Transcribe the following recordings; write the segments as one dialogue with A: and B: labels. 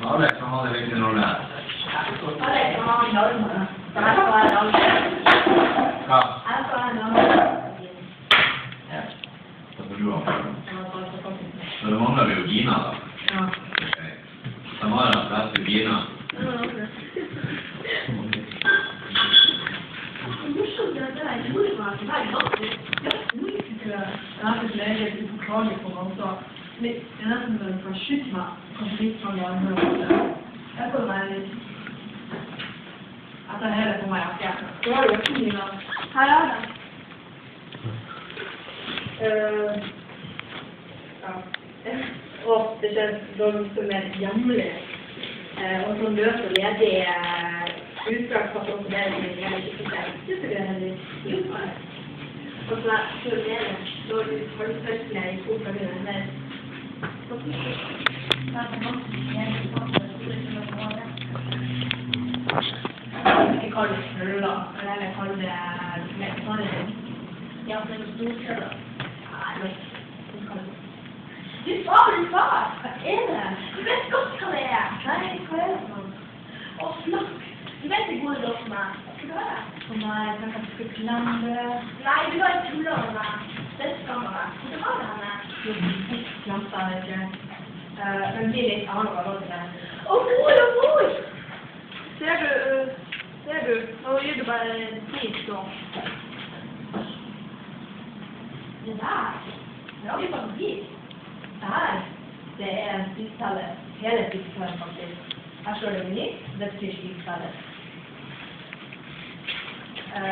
A: Alle kan ha det viktig når det er.
B: Alle kan ha en norm. Så her skal være norm.
A: Hva?
B: Her skal være norm.
A: Ja. Så får du ha. Så det mangler jo Gina da.
B: Ja.
A: De har den fleste Gina.
B: Morsomt det der, jeg gjorde meg at det var ganske musikere. Jeg har ikke leget uforklarlig på meg også. Det er nesten når du får skytte meg, kanskje litt fra de andre. Jeg får meg litt. Jeg tar hele på meg jakke. Du har jo ikke mye da. Her er det. Og det kjennes som er hjemlig. Og som løs og ledig utdrag for å operere med hele systemet. Det tror jeg er litt utvalg. Og så er det ledig, så er det halvfølselig i to familier. Det er ikke kall det snøller, eller jeg kaller det leketarisk. Ja, det er noe storkjøler. Nei, det er Du far, hva er det? Du vet godt hva det er. Nei, hva er det for noe? Å, snakk. Du vet det går godt med meg. Hva skal du høre? Nei, jeg kan ikke klemme det. Nei, du har ikke tullet med meg. Det skammer meg. Hva har det henne? Jeg klemte deg ikke. Den blir litt annen av det. Å, mor! Ser du? Nå gir du bare tid, så. Det der? Det har vi bare tid. Det er en spisetalle. Hele spisetalle faktisk. Her står det meny. Det betyr spisetalle. Jeg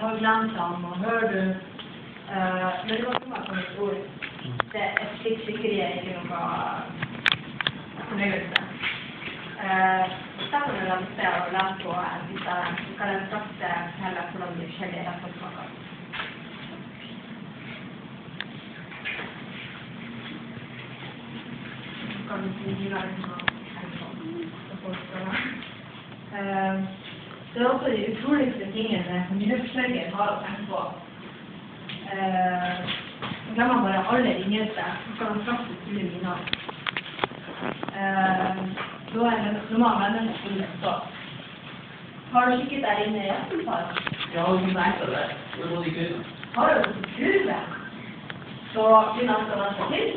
B: har glemt ham, og hører du? Men det var ikke som et ord. Det er et slikt skikkeri er ikke noe fornøyelse. Stemmer når de ser og leser på spisetalle, så kan de straks fortelle hvordan de forskjellige retter smaker. Så kan du si de verden og folk skal være. Det er også de utroligste tingene familieforslaget har å tenke på. Så glemmer man bare alle ringeste, så skal man straks utrolig mine. Nå må vennene skulle stå. Har du kikket der inne i hjelpefar?
A: Ja, du merker det. Det var de kvinner.
B: Har du på kurve? Så begynner han å være så til.